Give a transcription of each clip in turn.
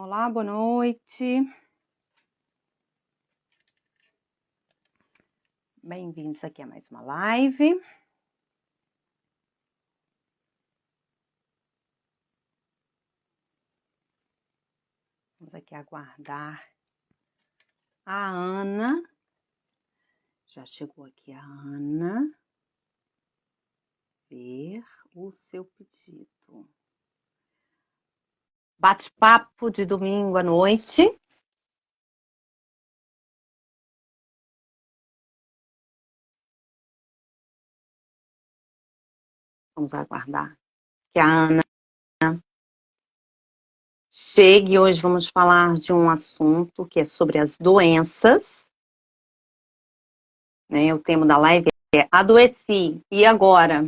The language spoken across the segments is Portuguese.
Olá, boa noite. Bem-vindos aqui a mais uma live. Vamos aqui aguardar a Ana. Já chegou aqui a Ana. Ver o seu pedido. Bate-papo de domingo à noite. Vamos aguardar que a Ana chegue. Hoje vamos falar de um assunto que é sobre as doenças. O tema da live é adoeci, e agora?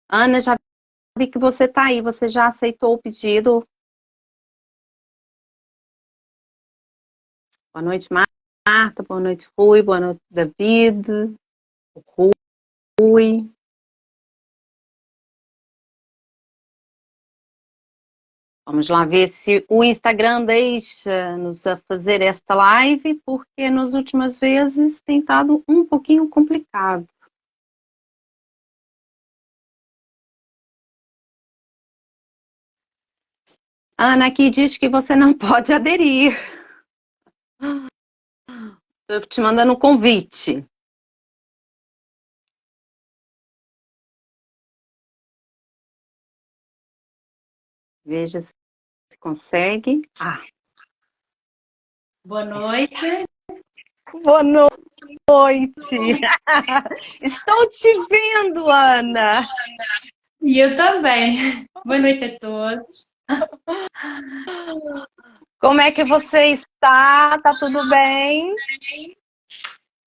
Ana, já vi que você está aí, você já aceitou o pedido? Boa noite, Marta, boa noite, Rui, boa noite, David, Rui. Vamos lá ver se o Instagram deixa-nos a fazer esta live, porque nas últimas vezes tem estado um pouquinho complicado. Ana aqui diz que você não pode aderir. Estou te mandando um convite. Veja se consegue. Boa noite. Boa noite. Estou te vendo, Ana. E eu também. Boa noite a todos. Como é que você está? Está tudo bem?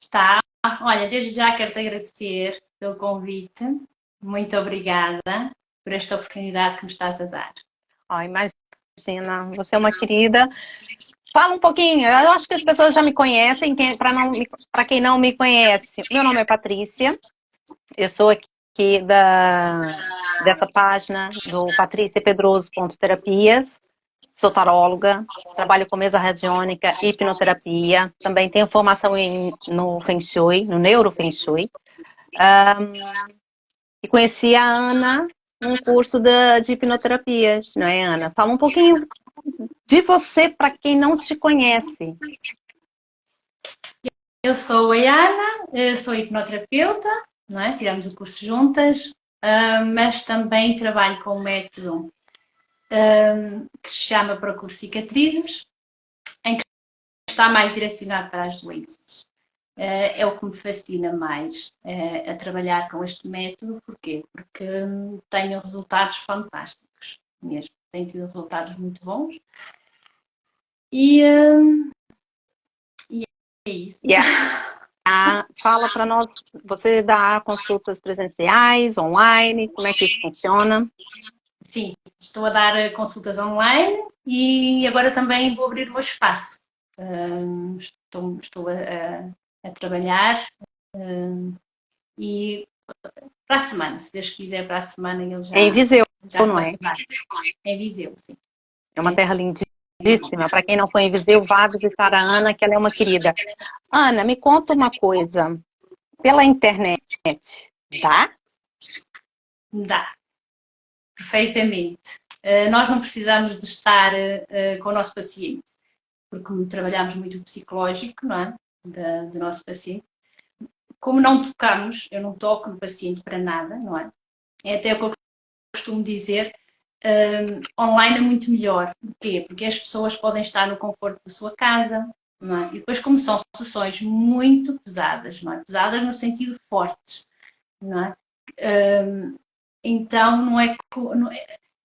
Está. Olha, desde já quero te agradecer pelo convite. Muito obrigada por esta oportunidade que me estás a dar. Imagina, você é uma querida. Fala um pouquinho, eu acho que as pessoas já me conhecem, para quem não me conhece, meu nome é Patrícia, eu sou aqui dessa página do patriciapedroso.terapias, sou taróloga, trabalho com mesa radiônica e hipnoterapia, também tenho formação no Feng Shui, no Neuro Feng Shui, e conheci a Ana num curso de hipnoterapias, não é, Ana? Fala um pouquinho de você para quem não te conhece. Eu sou a Ana, sou hipnoterapeuta, não é? Tiramos o curso juntas, mas também trabalho com um método que se chama Procure Cicatrizes, em que está mais direcionado para as doenças. É o que me fascina mais a trabalhar com este método. Porquê? Porque tenho resultados fantásticos mesmo. Tenho tido resultados muito bons. E é isso. Fala para nós, você dá consultas presenciais, online, como é que isso funciona? Sim, estou a dar consultas online e agora também vou abrir o meu espaço. Estou a trabalhar e para a semana, se Deus quiser, para a semana ele já... É em Viseu, já não é? É em Viseu, sim. É uma terra lindíssima. Para quem não foi em Viseu, vá visitar a Ana, que ela é uma querida. Ana, me conta uma coisa. Pela internet, dá? Dá, perfeitamente. Nós não precisamos de estar com o nosso paciente, porque trabalhamos muito o psicológico, não é? Do nosso paciente. Como não tocamos, eu não toco no paciente para nada, não é? É até o que eu costumo dizer, online é muito melhor. Porquê? Porque as pessoas podem estar no conforto da sua casa, não é? E depois, como são sessões muito pesadas, não é? Pesadas no sentido fortes, não é? Então,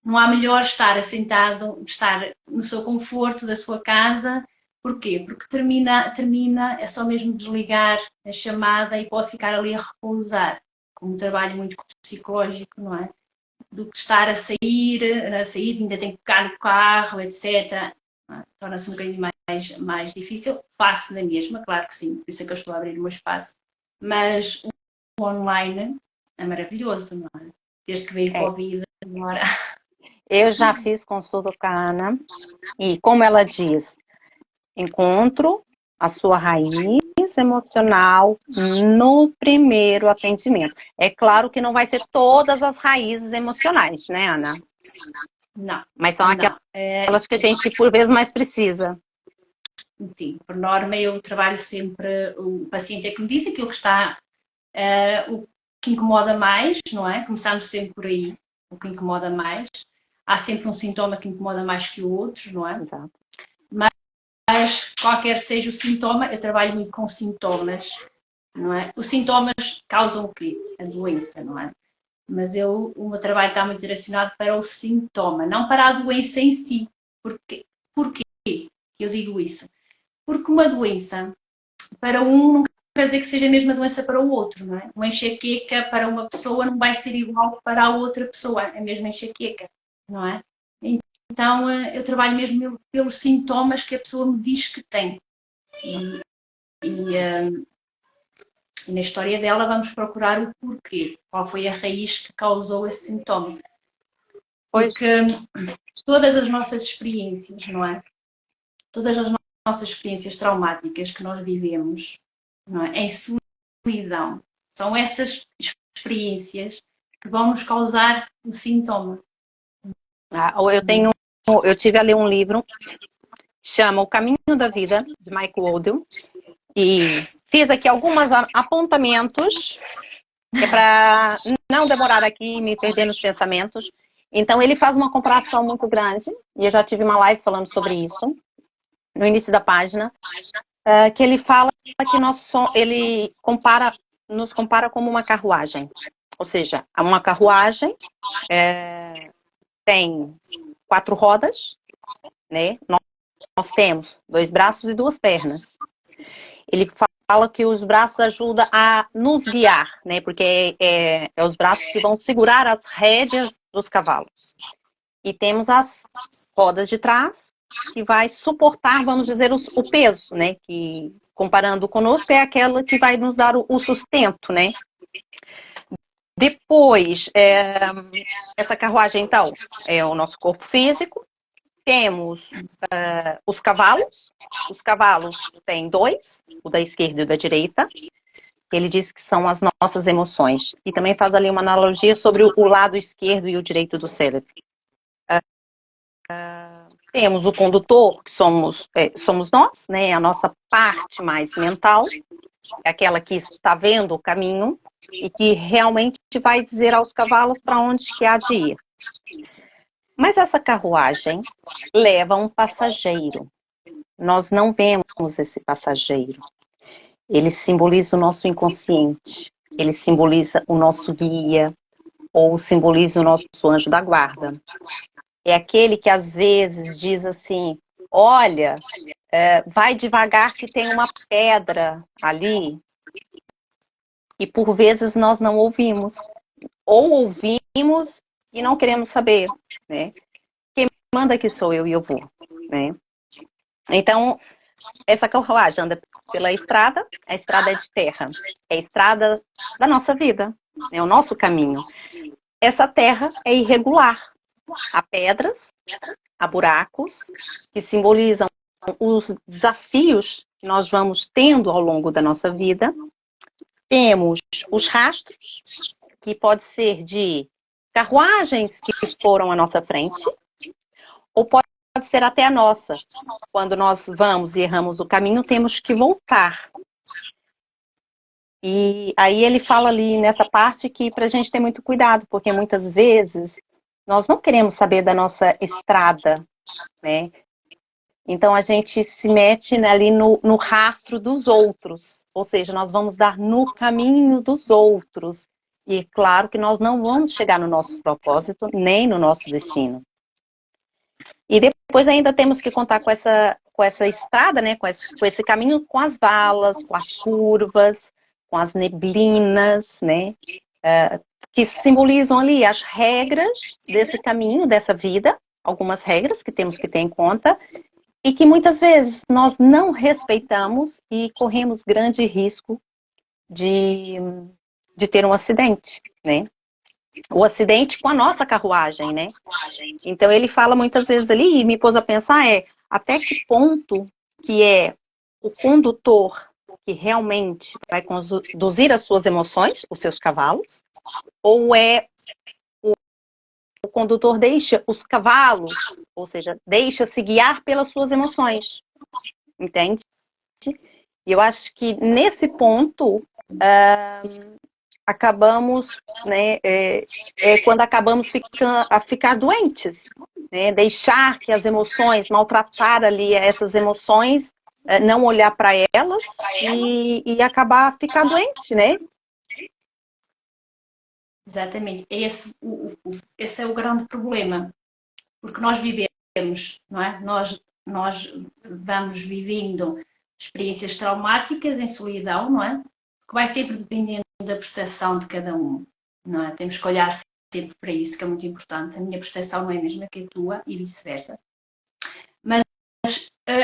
não há melhor estar assentado, estar no seu conforto da sua casa. Porquê? Porque termina, é só mesmo desligar a chamada e pode ficar ali a repousar. Como trabalho muito psicológico, não é? Do que estar a sair ainda tem que pegar no carro, etc. Torna-se um bocadinho mais difícil. Faço na mesma, claro que sim, por isso é que eu estou a abrir o meu espaço. Mas o online é maravilhoso, não é? Desde que veio o Covid, agora... Eu já fiz consulta com a Ana e, como ela diz, encontro a sua raiz emocional no primeiro atendimento. É claro que não vai ser todas as raízes emocionais, né, Ana? Não. Mas são Não. aquelas que a gente, por vezes, mais precisa. Sim, por norma eu trabalho sempre, o paciente é que me diz aquilo que está, o que incomoda mais, não é? Começando sempre por aí, o que incomoda mais. Há sempre um sintoma que incomoda mais que o outro, não é? Exato. Mas qualquer seja o sintoma, eu trabalho muito com sintomas, não é? Os sintomas causam o quê? A doença, não é? Mas o meu trabalho está muito direcionado para o sintoma, não para a doença em si. Porquê eu digo isso? Porque uma doença, para um, não quer dizer que seja a mesma doença para o outro, não é? Uma enxaqueca para uma pessoa não vai ser igual para a outra pessoa, a mesma enxaqueca, não é? Então, eu trabalho mesmo pelos sintomas que a pessoa me diz que tem. E na história dela vamos procurar o porquê, qual foi a raiz que causou esse sintoma. Porque todas as nossas experiências, não é? Todas as nossas experiências traumáticas que nós vivemos, não é? Em solidão, são essas experiências que vão nos causar o sintoma. Eu tive a ler um livro, chama O Caminho da Vida, de Michael Oldfield, e fiz aqui alguns apontamentos, que é para não demorar aqui e me perder nos pensamentos. Então, ele faz uma comparação muito grande, e eu já tive uma live falando sobre isso, no início da página, que ele fala que ele nos compara como uma carruagem. Ou seja, uma carruagem tem 4 rodas, né? Nós temos 2 braços e 2 pernas. Ele fala que os braços ajudam a nos guiar, né? Porque é os braços que vão segurar as rédeas dos cavalos. E temos as rodas de trás, que vai suportar, vamos dizer, o peso, né? Que, comparando conosco, é aquela que vai nos dar o sustento, né? Depois, essa carruagem, então, é o nosso corpo físico. Temos os cavalos. Os cavalos têm 2, o da esquerda e o da direita. Ele diz que são as nossas emoções. E também faz ali uma analogia sobre o lado esquerdo e o direito do cérebro. Temos o condutor, que somos nós, né? A nossa parte mais mental, é aquela que está vendo o caminho e que realmente vai dizer aos cavalos para onde que há de ir. Mas essa carruagem leva um passageiro. Nós não vemos esse passageiro. Ele simboliza o nosso inconsciente. Ele simboliza o nosso guia ou simboliza o nosso anjo da guarda. É aquele que às vezes diz assim, olha, vai devagar que tem uma pedra ali. E por vezes nós não ouvimos. Ou ouvimos e não queremos saber, né? Quem manda aqui sou eu e eu vou, né? Então, essa carruagem anda pela estrada, a estrada é de terra, é a estrada da nossa vida, é o nosso caminho. Essa terra é irregular, há pedras, há buracos, que simbolizam os desafios que nós vamos tendo ao longo da nossa vida. Temos os rastros, que pode ser de carruagens que foram à nossa frente, ou pode ser até a nossa. Quando nós vamos e erramos o caminho, temos que voltar. E aí ele fala ali nessa parte que para a gente ter muito cuidado, porque muitas vezes nós não queremos saber da nossa estrada, né? Então a gente se mete ali no rastro dos outros, ou seja, nós vamos dar no caminho dos outros. E claro que nós não vamos chegar no nosso propósito, nem no nosso destino. E depois ainda temos que contar com essa estrada, né? Com esse caminho, com as valas, com as curvas, com as neblinas, né? Que simbolizam ali as regras desse caminho, dessa vida, algumas regras que temos que ter em conta, e que muitas vezes nós não respeitamos e corremos grande risco de ter um acidente, né? o acidente com a nossa carruagem, né? Então ele fala muitas vezes ali, e me pôs a pensar, até que ponto que é o condutor que realmente vai conduzir as suas emoções, os seus cavalos, ou o condutor deixa os cavalos, ou seja, deixa se guiar pelas suas emoções, entende? E eu acho que nesse ponto acabamos, né, quando acabamos a ficar doentes, né, deixar que as emoções, maltratar ali essas emoções, não olhar para elas e acabar ficar doente, né? Exatamente. Esse é o grande problema, porque nós vivemos, não é? Nós vamos vivendo experiências traumáticas em solidão, não é? Que vai sempre dependendo da percepção de cada um, não é? Temos que olhar sempre para isso, que é muito importante. A minha percepção não é a mesma que a tua e vice-versa. Mas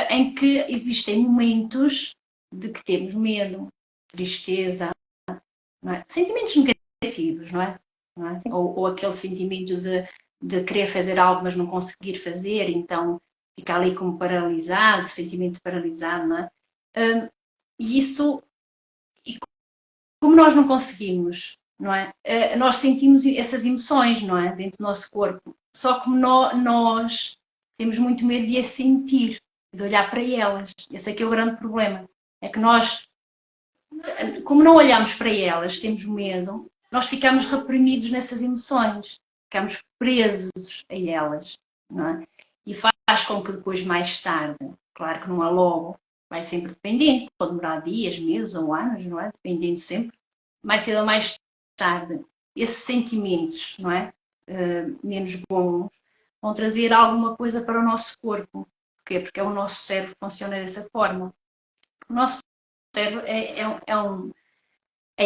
em que existem momentos de que temos medo, tristeza, não é? Sentimentos negativos, não é? Não é? Ou aquele sentimento de querer fazer algo, mas não conseguir fazer, então ficar ali como paralisado, sentimento paralisado, não é? E isso, como nós não conseguimos, não é? Nós sentimos essas emoções, não é? Dentro do nosso corpo. Só que nós temos muito medo de as sentir, de olhar para elas. Esse é que é o grande problema. É que nós, como não olhamos para elas, temos medo, nós ficamos reprimidos nessas emoções. Ficamos presos a elas, não é? E faz com que depois, mais tarde, claro que não há logo, vai sempre dependendo, pode demorar dias, meses ou anos, não é? Dependendo sempre, mais cedo ou mais tarde, esses sentimentos, não é? Menos bons, vão trazer alguma coisa para o nosso corpo. Porquê? Porque o nosso cérebro funciona dessa forma. O nosso cérebro é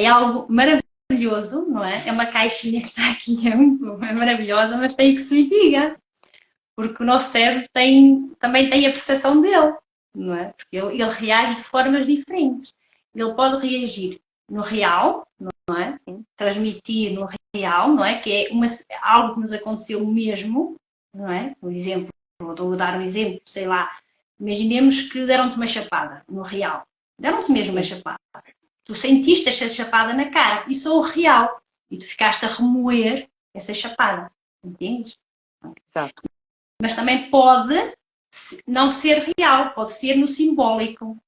algo maravilhoso, não é? É uma caixinha que está aqui, é maravilhosa, mas tem que se me diga. Porque o nosso cérebro também tem a percepção dele, não é? Porque ele reage de formas diferentes. Ele pode reagir no real, não é? Transmitir no real, não é? Que é algo que nos aconteceu mesmo, não é? Por exemplo, vou dar um exemplo, sei lá, imaginemos que deram-te uma chapada no real. Deram-te mesmo uma chapada. Tu sentiste essa chapada na cara, isso é o real. E tu ficaste a remoer essa chapada, entendes? Exato. Mas também pode não ser real, pode ser no simbólico.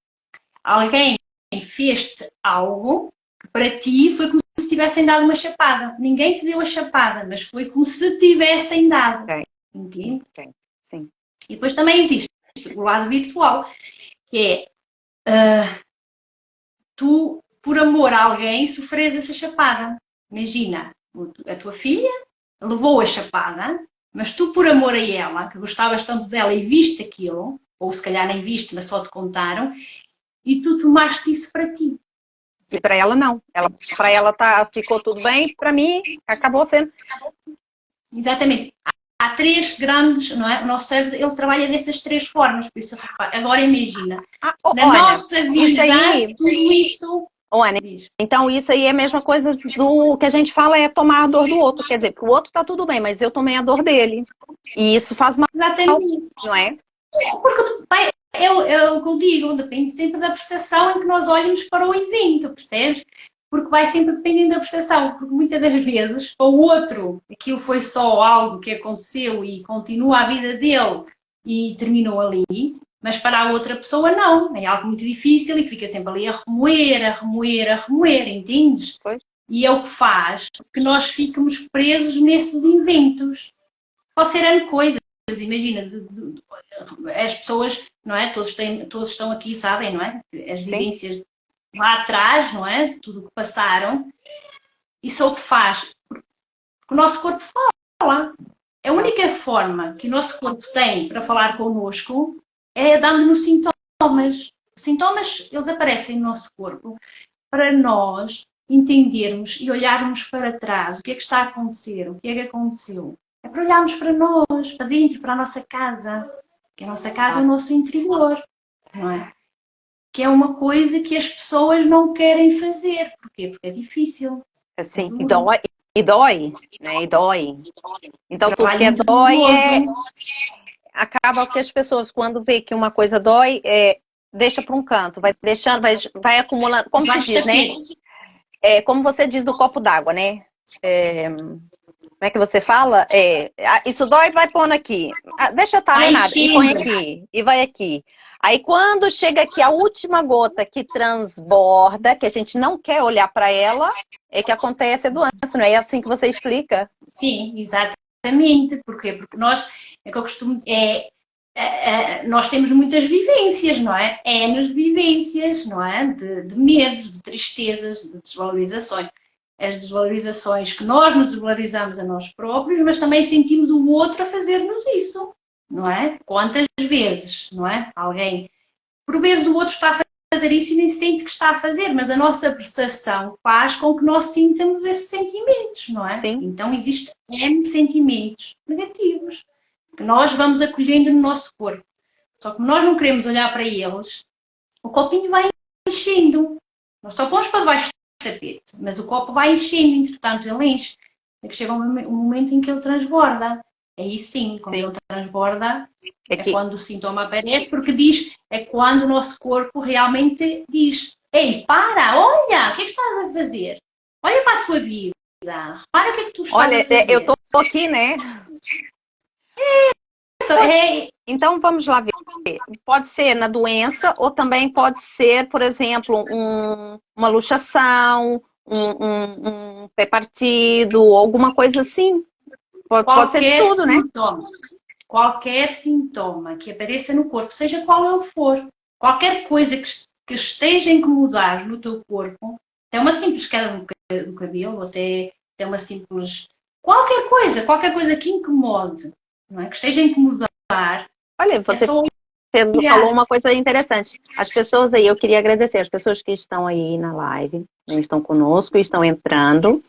Alguém fez-te algo que para ti foi como se tivessem dado uma chapada. Ninguém te deu a chapada, mas foi como se tivessem dado. Okay. Entende? Okay. Sim. E depois também existe o lado virtual, que é tu, por amor a alguém, sofres essa chapada. Imagina, a tua filha levou a chapada, mas tu, por amor a ela, que gostavas tanto dela e viste aquilo, ou se calhar nem viste, mas só te contaram, e tu tomaste isso para ti. E para ela não. Para ela ficou tudo bem, para mim acabou sendo. Exatamente. Há três grandes, não é? O nosso cérebro, ele trabalha dessas três formas. Por isso, agora imagina, na nossa vida, tudo isso... Ana, então isso aí é a mesma coisa do que a gente fala, é tomar a dor do outro. Quer dizer, para o outro está tudo bem, mas eu tomei a dor dele. E isso faz mal, não é? Porque é o que eu digo, depende sempre da percepção em que nós olhamos para o evento, percebes? Porque vai sempre dependendo da percepção, porque muitas das vezes, para o outro, aquilo foi só algo que aconteceu e continua a vida dele e terminou ali, mas para a outra pessoa não, é algo muito difícil e que fica sempre ali a remoer, entendes? Pois. E é o que faz que nós ficamos presos nesses eventos. Pode ser N coisas, imagina, as pessoas, não é? Todos estão aqui, sabem, não é? As vivências lá atrás, não é? Tudo o que passaram. Isso é o que faz. Porque o nosso corpo fala. A única forma que o nosso corpo tem para falar connosco é dando-nos sintomas. Os sintomas, eles aparecem no nosso corpo para nós entendermos e olharmos para trás. O que é que está a acontecer? O que é que aconteceu? É para olharmos para nós, para dentro, para a nossa casa. Que a nossa casa é o nosso interior, não é? Que é uma coisa que as pessoas não querem fazer. Porquê? Porque é difícil. Assim, então, E dói, né? E dói. Então, tudo Trabalho que é muito dói doloroso. acaba que as pessoas, quando vê que uma coisa dói, deixa para um canto, vai deixando, vai acumulando, como se Debaixo do diz, né? tapete. Como você diz do copo d'água, né? Como é que você fala? Isso dói, vai pondo aqui. Deixa estar, não é Vai nada. E põe enchendo. aqui, e vai aqui. Aí quando chega aqui a última gota que transborda, que a gente não quer olhar para ela, é que acontece a doença, não é assim que você explica? Sim, exatamente. Porquê? Porque nós, é que eu costumo, nós temos muitas vivências, não é? Nas vivências, não é? De medos, de tristezas, de desvalorizações. As desvalorizações que nós nos desvalorizamos a nós próprios, mas também sentimos o outro a fazer-nos isso, não é? Quantas vezes, não é? Alguém, por vezes o outro está a fazer isso e nem sente que está a fazer, mas a nossa percepção faz com que nós sintamos esses sentimentos, não é? Sim. Então existem N sentimentos negativos que nós vamos acolhendo no nosso corpo. Só que nós não queremos olhar para eles, o copinho vai enchendo. Nós só pomos para debaixo do tapete, mas o copo vai enchendo, entretanto ele enche. É que chega um momento em que ele transborda. Aí sim, quando Sim. ele transborda, é Aqui. quando o sintoma aparece, porque é quando o nosso corpo realmente diz: Ei, para, olha, o que é que estás a fazer? Olha para a tua vida, repara o que é que tu estás a Olha, eu fazer. tô aqui, né? É, Então vamos lá ver. Pode ser na doença ou também pode ser, por exemplo, uma luxação, um pé partido, alguma coisa assim. Pode ser de qualquer tudo, né? sintoma, qualquer sintoma que apareça no corpo, seja qual ele for, qualquer coisa que esteja a incomodar no teu corpo, até uma simples queda do cabelo, ou até uma simples. Qualquer coisa que incomode, não é? Que esteja a incomodar, Olha, é você só falou olhar. uma coisa interessante. As pessoas aí, eu queria agradecer as pessoas que estão aí na live, né, estão conosco, estão entrando.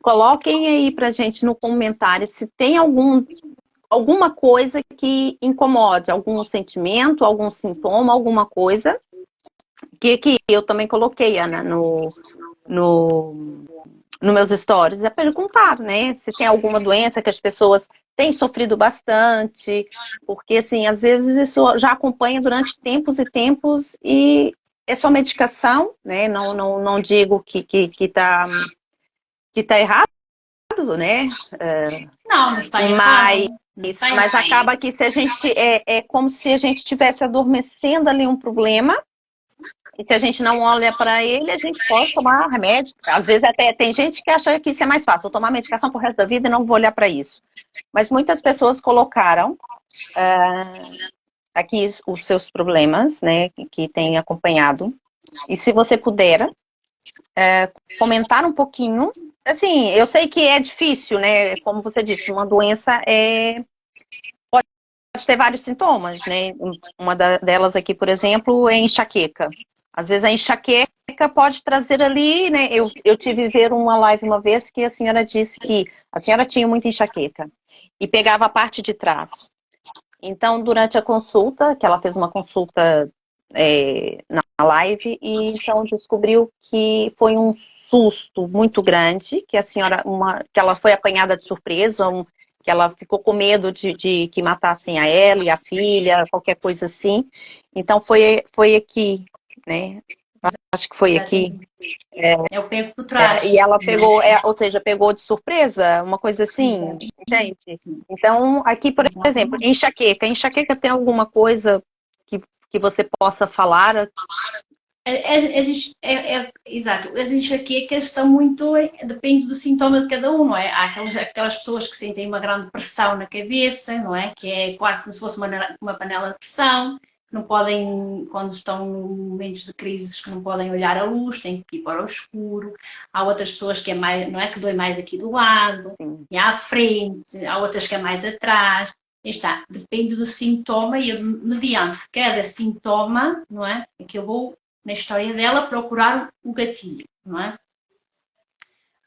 Coloquem aí pra gente no comentário se tem alguma coisa que incomode, algum sentimento, algum sintoma, alguma coisa que eu também coloquei, Ana, no, no meus stories, é perguntar, né, se tem alguma doença que as pessoas têm sofrido bastante, porque, assim, às vezes isso já acompanha durante tempos e tempos e é só medicação, né, não digo que tá errado, né, Não, não está mas, errado. Não está mas errado. acaba que se a gente, é como se a gente estivesse adormecendo ali um problema. E se a gente não olha para ele, a gente pode tomar remédio. Às vezes até tem gente que acha que isso é mais fácil, eu tomar medicação pro resto da vida e não vou olhar para isso. Mas muitas pessoas colocaram aqui os seus problemas, né, que têm acompanhado. E se você puder comentar um pouquinho, assim, eu sei que é difícil, né? Como você disse, uma doença pode ter vários sintomas, né? Uma delas aqui, por exemplo, é enxaqueca. Às vezes a enxaqueca pode trazer ali, né? Eu tive ver uma live uma vez que a senhora disse que a senhora tinha muita enxaqueca e pegava a parte de trás. Então, durante a consulta, que ela fez uma consulta na live, e então descobriu que foi um susto muito grande, que a senhora, que ela foi apanhada de surpresa, que ela ficou com medo de que matassem a ela e a filha, qualquer coisa assim. Então foi aqui, né? Acho que foi aqui. Exatamente. Eu pego por trás. E ela pegou, ou seja, pegou de surpresa, uma coisa assim, entende? Então, aqui, por exemplo, Exatamente. enxaqueca. Enxaqueca tem alguma coisa que você possa falar? Exato, as enxaquecas são muito, depende do sintoma de cada um, não é? Há aquelas pessoas que sentem uma grande pressão na cabeça, não é? Que é quase como se fosse uma panela de pressão, que não podem, quando estão em momentos de crises, que não podem olhar a luz, têm que ir para o escuro. Há outras pessoas que é mais, não é? Que dói mais aqui do lado, Sim. e à frente, há outras que é mais atrás. Está, depende do sintoma e eu, mediante cada sintoma, não é? É que eu vou na história dela, procurar o gatilho, não é?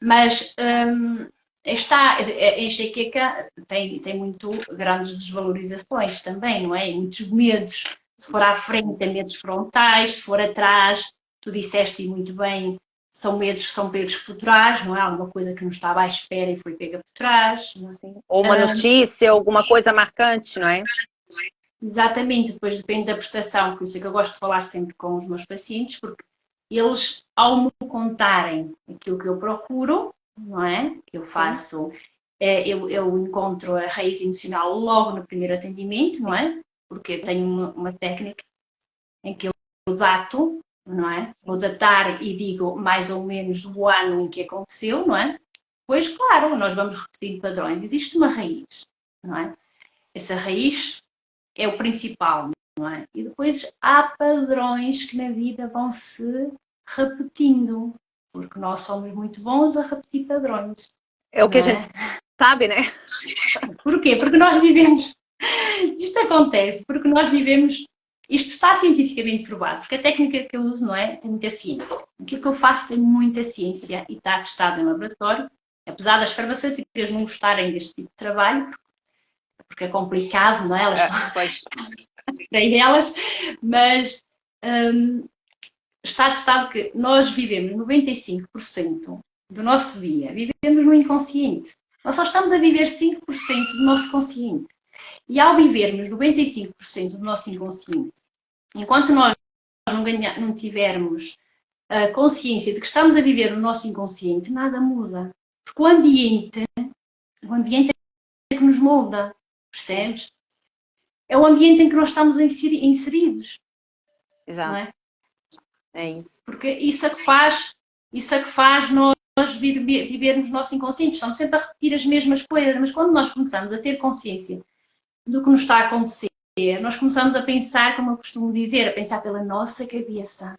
Mas a enxaqueca tem muito grandes desvalorizações também, não é? E muitos medos. Se for à frente, é medos frontais, se for atrás, tu disseste muito bem, são medos que são pegos por trás, não é? Alguma coisa que não estava à espera e foi pega por trás. Não é? Ou uma notícia, alguma coisa marcante, não é? Exatamente, depois depende da prestação, por isso é que eu gosto de falar sempre com os meus pacientes, porque eles, ao me contarem aquilo que eu procuro, não é? Que eu faço, eu encontro a raiz emocional logo no primeiro atendimento, não é? Porque eu tenho uma técnica em que eu dato, não é? Vou datar e digo mais ou menos o ano em que aconteceu, não é? Pois, claro, nós vamos repetindo padrões. Existe uma raiz, não é? Essa raiz é o principal, não é? E depois há padrões que na vida vão se repetindo, porque nós somos muito bons a repetir padrões. É o que a gente sabe, né? Porquê? Porque nós vivemos. Isto acontece porque nós vivemos. Isto está cientificamente provado, porque a técnica que eu uso, não é? Tem muita ciência. Aquilo que eu faço tem muita ciência e está testado em laboratório. Apesar das farmacêuticas não gostarem deste tipo de trabalho, porque é complicado, não é? Elas têm elas, mas está testado que nós vivemos 95% do nosso dia, vivemos no inconsciente. Nós só estamos a viver 5% do nosso consciente. E ao vivermos 95% do nosso inconsciente, enquanto nós não tivermos a consciência de que estamos a viver no nosso inconsciente, nada muda. Porque o ambiente é que nos molda, percebes? É o ambiente em que nós estamos inseridos. Exato. Não é? É isso. Porque isso é que faz nós vivermos no nosso inconsciente. Estamos sempre a repetir as mesmas coisas, mas quando nós começamos a ter consciência do que nos está a acontecer, nós começamos a pensar, como eu costumo dizer, a pensar pela nossa cabeça.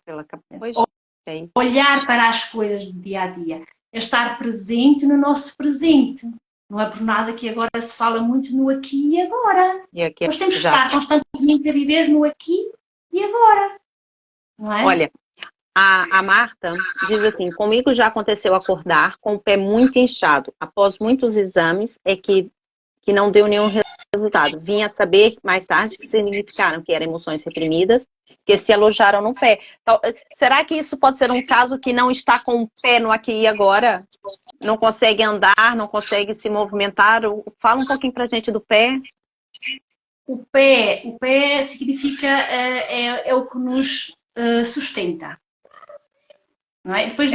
Olhar para as coisas do dia a dia. É estar presente no nosso presente. Não é por nada que agora se fala muito no aqui e agora. Nós temos que estar constantemente a viver no aqui e agora. Não é? Olha, a Marta diz assim, comigo já aconteceu acordar com o pé muito inchado. Após muitos exames, é que não deu nenhum resultado. Vim a saber mais tarde que significaram que eram emoções reprimidas, que se alojaram no pé. Então, será que isso pode ser um caso que não está com o pé no aqui e agora? Não consegue andar, não consegue se movimentar? Fala um pouquinho pra gente do pé. O pé significa, é o que nos sustenta. Não é? Depois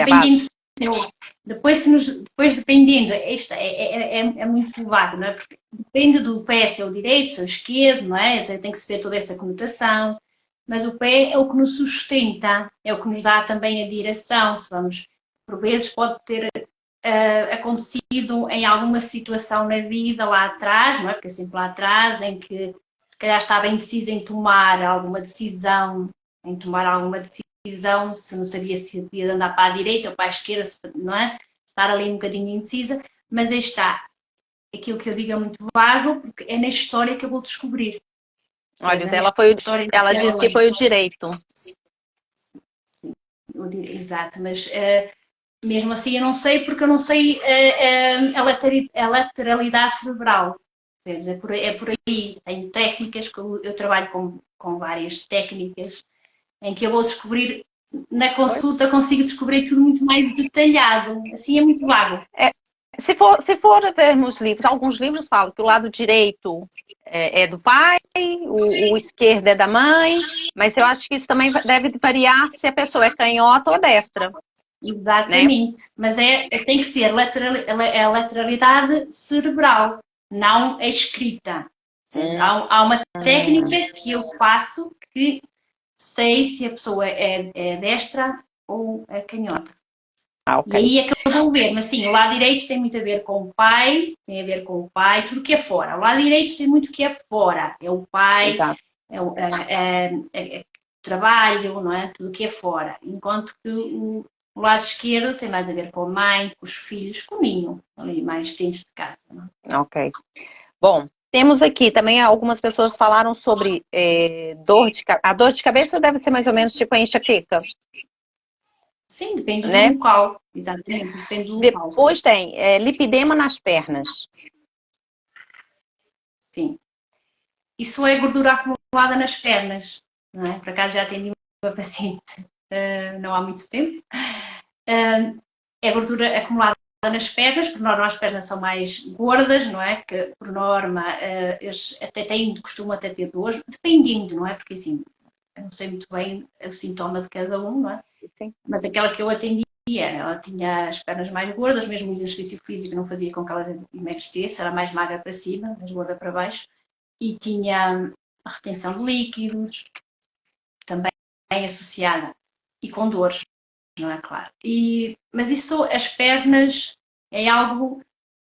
dependendo, isto é muito vago, não é? Porque depende do pé, se é o direito, se é o esquerdo, não é? Tem que se ver toda essa conotação. Mas o pé é o que nos sustenta, é o que nos dá também a direção. Se vamos, por vezes, pode ter acontecido em alguma situação na vida lá atrás, não é? Porque é sempre lá atrás, em que se calhar estava indecisa em tomar alguma decisão, se não sabia se podia andar para a direita ou para a esquerda, não é? Estar ali um bocadinho indecisa, mas aí está. Aquilo que eu digo é muito vago, porque é na história que eu vou descobrir. Olha, ela disse que foi o direito. Exato, mas mesmo assim eu não sei, porque eu não sei a lateralidade cerebral. É por aí. Tenho técnicas, que eu trabalho com várias técnicas, em que eu vou descobrir, na consulta consigo descobrir tudo muito mais detalhado. Assim é muito vago. Se for vermos livros, alguns livros falam que o lado direito é do pai, o esquerdo é da mãe, mas eu acho que isso também deve variar se a pessoa é canhota ou destra. Exatamente, né? Mas tem que ser a lateralidade cerebral, não a escrita. Há uma técnica que eu faço que sei se a pessoa é destra ou é canhota. Okay. E aí é que eu vou ver, mas sim, o lado direito tem muito a ver com o pai, tudo que é fora. O lado direito tem muito que é fora, é o pai, é o trabalho, não é? Tudo que é fora. Enquanto que o lado esquerdo tem mais a ver com a mãe, com os filhos, com o ninho, ali mais dentro de casa. Não é? Ok. Bom, temos aqui também algumas pessoas falaram sobre a dor de cabeça deve ser mais ou menos tipo a enxaqueca. Sim, depende do local. Exatamente, depende do local. Depois tem lipedema nas pernas. Sim. Isso é gordura acumulada nas pernas, não é? Por acaso já atendi uma paciente não há muito tempo É gordura acumulada nas pernas, por norma as pernas são mais gordas, não é? Que por norma eles até costumam até ter dores, dependendo, não é? Porque assim, eu não sei muito bem o sintoma de cada um, não é? Sim. Mas aquela que eu atendia, ela tinha as pernas mais gordas, mesmo o exercício físico não fazia com que ela emagrecesse, era mais magra para cima, mais gorda para baixo, e tinha a retenção de líquidos, também associada, e com dores, não é claro. Mas isso, as pernas, é algo,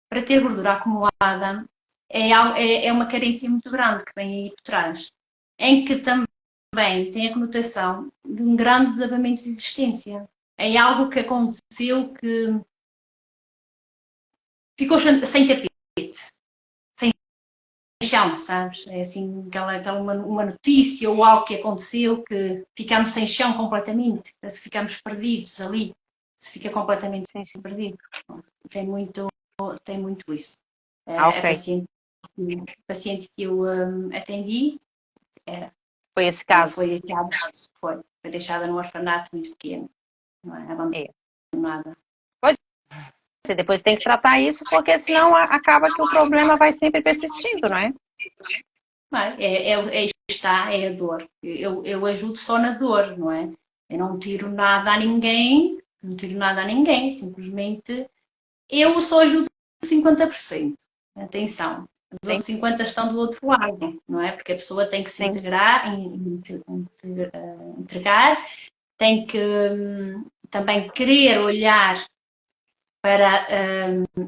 para ter gordura acumulada, é uma carência muito grande que vem aí por trás, em que também tem a conotação de um grande desabamento de existência. É algo que aconteceu que ficou sem tapete, sem chão, sabes? É assim, uma notícia ou algo que aconteceu que ficamos sem chão completamente, se ficamos perdidos ali, se fica completamente perdido. Tem muito isso. A paciente que eu atendi foi esse caso. Foi deixada num orfanato muito pequeno, não é? Abandonada. Depois tem que tratar isso, porque senão acaba que o problema vai sempre persistindo, não é? É a dor. Eu ajudo só na dor, não é? Eu não tiro nada a ninguém, simplesmente eu só ajudo 50%. Atenção, os outros 50% estão do outro lado, não é? Porque a pessoa tem que se entregar, tem que também querer olhar para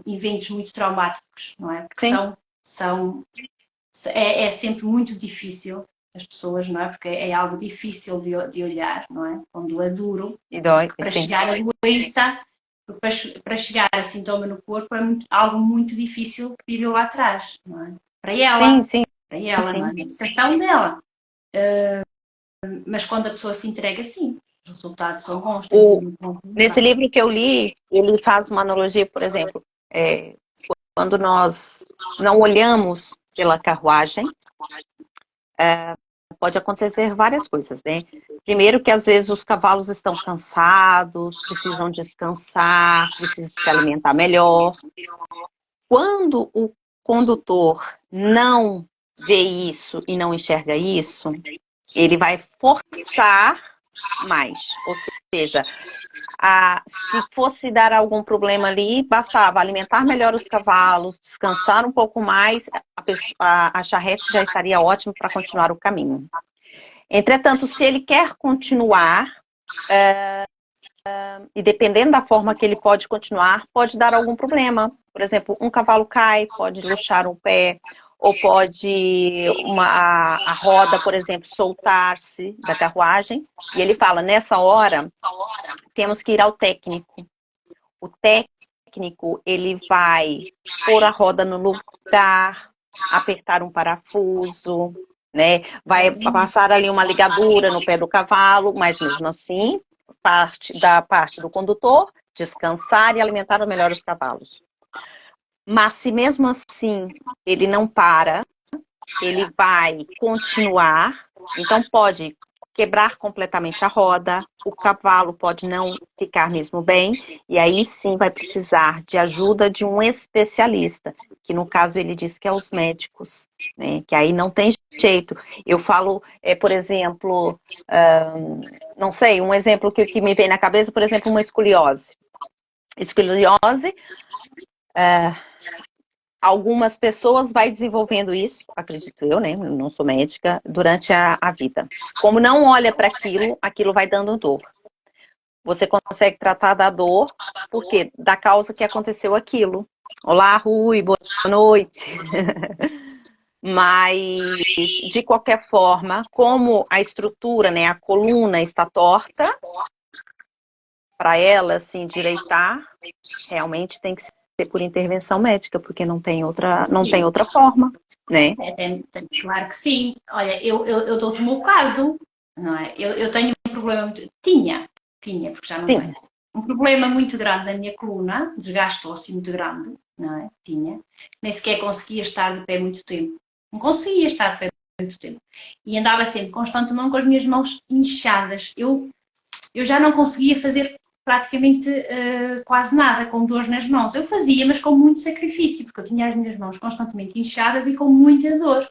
eventos muito traumáticos, não é? Porque é sempre muito difícil as pessoas, não é? Porque é algo difícil de olhar, não é? Quando é duro, e dói, para chegar a doença, para chegar a sintoma no corpo é algo muito difícil que viveu lá atrás, não é? Para ela, não é? A sensação dela. Mas quando a pessoa se entrega, sim, os resultados são bons. Nesse livro que eu li, ele faz uma analogia, por exemplo, quando nós não olhamos pela carruagem, pode acontecer várias coisas, né? Primeiro que às vezes os cavalos estão cansados, precisam descansar, precisam se alimentar melhor. Quando o condutor não vê isso e não enxerga isso, ele vai forçar mais. Ou seja, se fosse dar algum problema ali, bastava alimentar melhor os cavalos, descansar um pouco mais, a charrete já estaria ótima para continuar o caminho. Entretanto, se ele quer continuar, e dependendo da forma que ele pode continuar, pode dar algum problema. Por exemplo, um cavalo cai, pode luxar um pé, ou pode a roda, por exemplo, soltar-se da carruagem. E ele fala, nessa hora, temos que ir ao técnico. O técnico, ele vai pôr a roda no lugar, apertar um parafuso, né? Vai passar ali uma ligadura no pé do cavalo, mas mesmo assim, da parte do condutor, descansar e alimentar melhor os cavalos. Mas se mesmo assim ele não para, ele vai continuar, então pode quebrar completamente a roda, o cavalo pode não ficar mesmo bem, e aí sim vai precisar de ajuda de um especialista, que no caso ele diz que é os médicos, né? Que aí não tem jeito. Eu falo, por exemplo, não sei, um exemplo que me vem na cabeça, por exemplo, uma escoliose. Escoliose, algumas pessoas vai desenvolvendo isso, acredito eu, né? Eu não sou médica, durante a vida. Como não olha para aquilo vai dando dor. Você consegue tratar da dor, porque da causa que aconteceu aquilo. Olá, Rui, boa noite. Mas, de qualquer forma, como a estrutura, né, a coluna está torta, para ela se endireitar, realmente tem que ser por intervenção médica, porque não tem outra forma, né? Claro que sim. Olha, eu dou-te o meu caso, não é? Eu tenho um problema, tinha, porque já não tenho. Um problema muito grande na minha coluna, desgaste ósseo muito grande, não é? Tinha. Nem sequer conseguia estar de pé muito tempo. Não conseguia estar de pé muito tempo. E andava sempre constantemente com as minhas mãos inchadas. Eu já não conseguia fazer praticamente quase nada, com dor nas mãos. Eu fazia, mas com muito sacrifício, porque eu tinha as minhas mãos constantemente inchadas e com muita dor.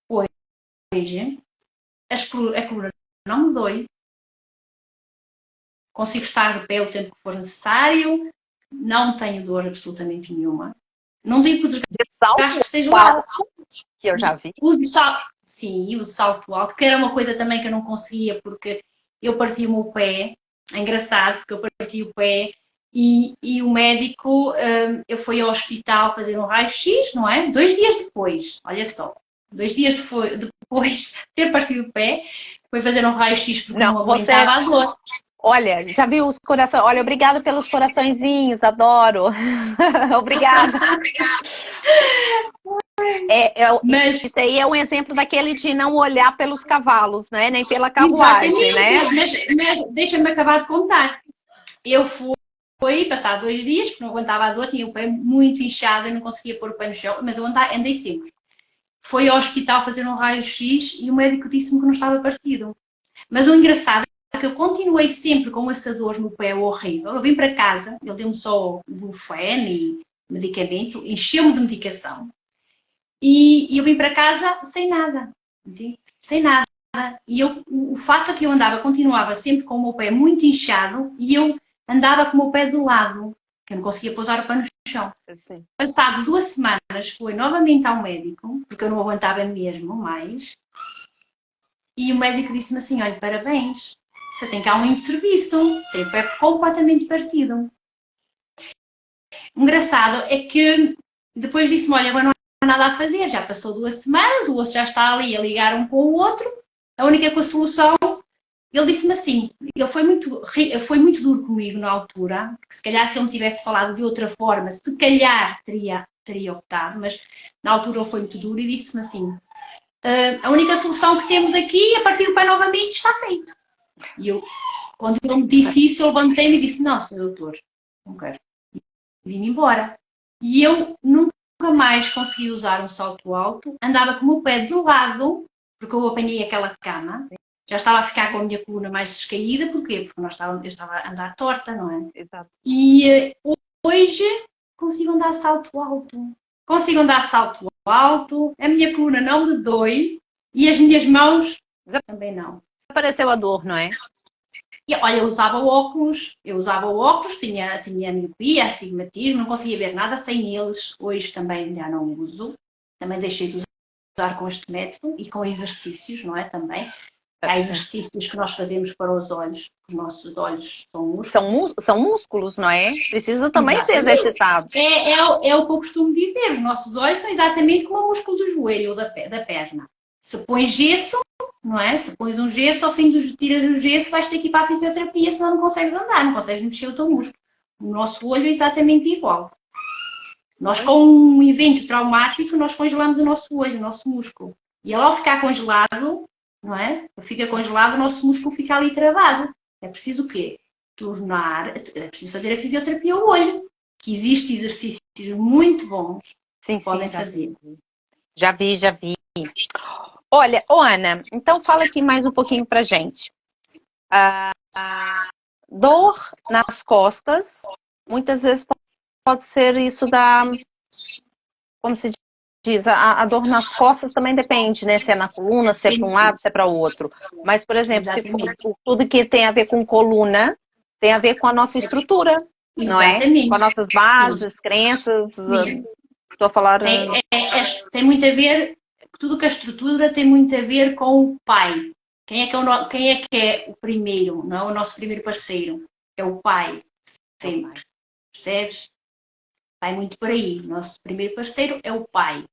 Hoje, a coluna não me dói, consigo estar de pé o tempo que for necessário, não tenho dor absolutamente nenhuma. Não digo que o desgaste esteja alto, que eu já vi. Sim, uso salto alto, que era uma coisa também que eu não conseguia, porque eu parti o meu pé. É engraçado, porque eu parti o pé e o médico, eu fui ao hospital fazer um raio-x, não é? 2 dias depois, olha só, 2 dias depois de ter partido o pé, foi fazer um raio-x porque não aguentava a dor. Olha, já viu os corações? Olha, obrigada pelos coraçõezinhos, adoro. Obrigada. Mas isso aí é um exemplo daquele de não olhar pelos cavalos, né? Nem pela carruagem, né? Mas deixa-me acabar de contar. Eu fui passar 2 dias, porque não aguentava a dor, tinha o pé muito inchado e não conseguia pôr o pé no chão, mas eu andei sempre. Foi ao hospital fazer um raio-x e o médico disse-me que não estava partido. Mas o engraçado é que eu continuei sempre com essa dor no pé horrível. Eu vim para casa, ele deu-me só Brufen e medicamento, encheu-me de medicação. E eu vim para casa sem nada, entende? Sem nada. E o fato é que eu continuava sempre com o meu pé muito inchado e eu andava com o meu pé de lado, que eu não conseguia pousar o pé no chão. Sim. Passado 2 semanas, fui novamente ao médico, porque eu não aguentava mesmo mais, e o médico disse-me assim, olha, parabéns, você tem cá um serviço, tem o pé completamente partido. O engraçado é que depois disse-me, olha, agora não há nada a fazer, já passou 2 semanas, o osso já está ali a ligar um com o outro, a única solução, ele disse-me assim, ele foi muito duro comigo na altura, que se calhar se ele me tivesse falado de outra forma, se calhar teria optado, mas na altura ele foi muito duro e disse-me assim, a única solução que temos aqui, a partir do pé novamente, está feito. E eu, quando ele me disse isso, eu levantei-me e disse, não, senhor doutor, não quero. E vim embora. E eu nunca mais consegui usar um salto alto, andava com o meu pé de lado, porque eu apanhei aquela cama, já estava a ficar com a minha coluna mais descaída, porquê? Porque eu estava a andar torta, não é? Exato. E hoje consigo andar salto alto. Consigo andar salto alto, a minha coluna não me dói e as minhas mãos também não. Apareceu a dor, não é? E, olha, eu usava óculos, tinha miopia, astigmatismo, não conseguia ver nada sem eles. Hoje também já não uso, também deixei de usar com este método e com exercícios, não é? Também. Há exercícios que nós fazemos para os olhos, os nossos olhos são músculos. São músculos, não é? Precisa também ser exercitado. É o que eu costumo dizer, os nossos olhos são exatamente como o músculo do joelho ou da perna. Se pões gesso, não é? Se pões um gesso, ao fim de tiras o gesso, vais ter que ir para a fisioterapia, senão não consegues andar, não consegues mexer o teu músculo. O nosso olho é exatamente igual. Nós, com um evento traumático, nós congelamos o nosso olho, o nosso músculo. E ele, ao ficar congelado, não é? Fica congelado, o nosso músculo fica ali travado. É preciso o quê? É preciso fazer a fisioterapia ao olho, que existem exercícios muito bons que podem fazer. Já vi. Olha, Ana, então fala aqui mais um pouquinho pra gente. Dor nas costas, muitas vezes pode ser isso como se diz, a dor nas costas também depende, né? Se é na coluna, se é para um lado, se é para o outro. Mas, por exemplo, se for tudo que tem a ver com coluna, tem a ver com a nossa estrutura, não é? Com as nossas bases, crenças. Estou a falar. Tem muito a ver, tudo que a estrutura tem muito a ver com o pai. Quem é que é o primeiro, não é? O nosso primeiro parceiro? É o pai, sempre. Percebes? Vai muito por aí. O nosso primeiro parceiro é o pai.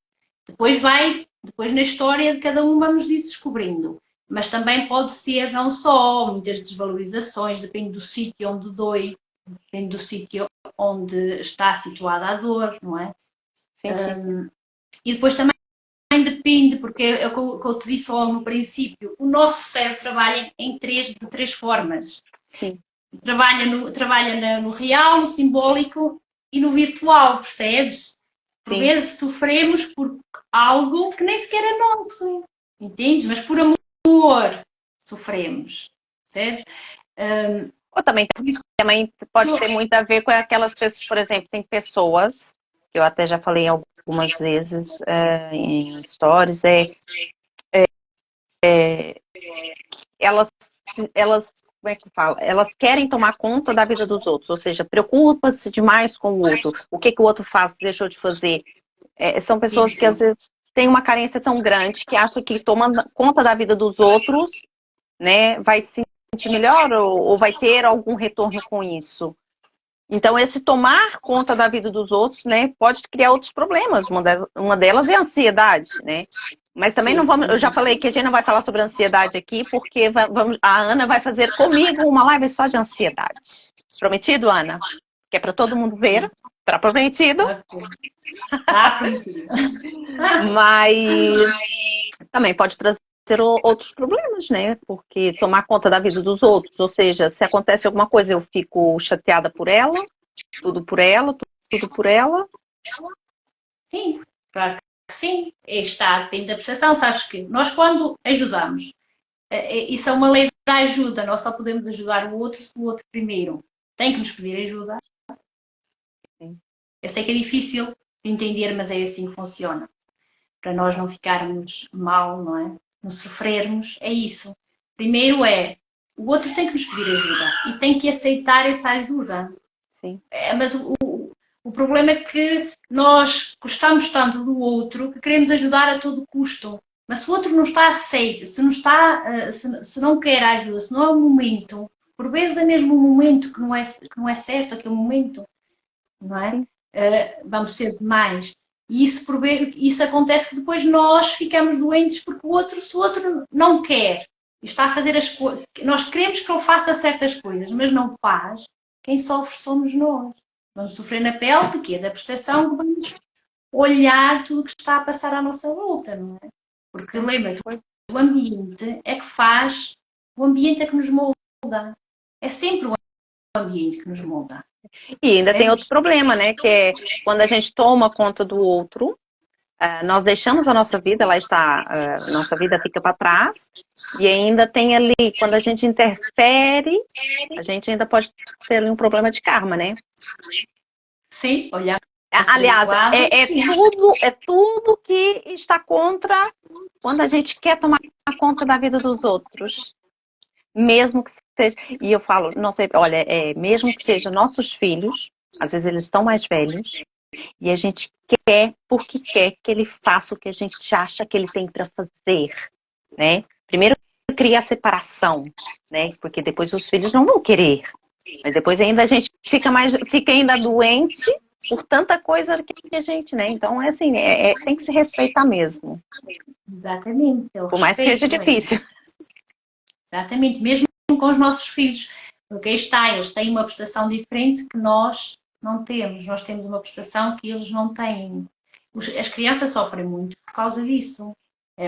Depois na história de cada um vamos descobrindo. Mas também pode ser não só muitas desvalorizações, depende do sítio onde dói, depende do sítio onde está situada a dor, não é? Sim. E depois também depende, porque é o que eu te disse logo no princípio, o nosso cérebro trabalha de três formas. Sim. Trabalha no real, no simbólico e no virtual, percebes? Por vezes sofremos por algo que nem sequer é nosso, entendes? Mas por amor sofremos, percebes? Ou também, Por isso, também pode ter muito a ver com aquelas pessoas, por exemplo, tem pessoas, que eu até já falei algumas vezes em stories, elas, como é que fala? Elas querem tomar conta da vida dos outros, ou seja, preocupa-se demais com o outro. O que o outro faz, deixou de fazer. São pessoas que às isso. vezes têm uma carência tão grande que acham que tomando conta da vida dos outros, né, vai se sentir melhor ou vai ter algum retorno com isso. Então, esse tomar conta da vida dos outros, né, pode criar outros problemas. Uma delas é a ansiedade, né? Mas também não Sim, vamos. sem Eu já dúvida. falei que a gente não vai falar sobre ansiedade aqui, porque a Ana vai fazer comigo uma live só de ansiedade. Prometido, Ana? Que é para todo mundo ver. Tá prometido? Ok. Está prometido. Mas também pode trazer outros problemas, né? Porque tomar conta da vida dos outros, ou seja, se acontece alguma coisa, eu fico chateada por ela, tudo por ela, tudo por ela. Sim, claro que sim. Está, depende da percepção. Sabes que nós, quando ajudamos, isso é uma lei da ajuda. Nós só podemos ajudar o outro se o outro primeiro tem que nos pedir ajuda. Sim. Eu sei que é difícil de entender, mas é assim que funciona. Para nós não ficarmos mal, não é? Não sofrermos, é isso. Primeiro o outro tem que nos pedir ajuda e tem que aceitar essa ajuda. Sim. Mas o problema é que nós gostamos tanto do outro que queremos ajudar a todo custo. Mas se o outro não está aceito, se não, está, se não quer a ajuda, se não é o momento, por vezes é mesmo o momento que não é certo, aquele momento, não é? Sim. Vamos ser demais. E isso acontece que depois nós ficamos doentes porque se o outro não quer, está a fazer as coisas, nós queremos que ele faça certas coisas, mas não faz, quem sofre somos nós. Vamos sofrer na pele de quê? Da percepção que vamos olhar tudo o que está a passar à nossa volta, não é? Porque lembra-te, o ambiente é que faz, o ambiente é que nos molda. É sempre o ambiente que nos molda. E ainda tem outro Percebes? problema, né? Que é quando a gente toma conta do outro, nós deixamos a nossa vida, lá está, nossa vida fica para trás, e ainda tem ali, quando a gente interfere, a gente ainda pode ter ali um problema de karma, né? Sim, olhar por esse Aliás, lado. é tudo que está contra quando a gente quer tomar conta da vida dos outros. Mesmo que seja. E eu falo, não sei, olha, mesmo que sejam nossos filhos, às vezes eles estão mais velhos, e a gente quer, porque quer que ele faça o que a gente acha que ele tem para fazer, né? Primeiro cria a separação, né? Porque depois os filhos não vão querer. Mas depois ainda a gente fica ainda doente por tanta coisa que a gente, né? Então é assim, tem que se respeitar mesmo. Exatamente, é o Por mais que seja respeito. difícil. Exatamente, mesmo com os nossos filhos. Porque aí está, eles têm uma prestação diferente que nós não temos. Nós temos uma prestação que eles não têm. As crianças sofrem muito por causa disso.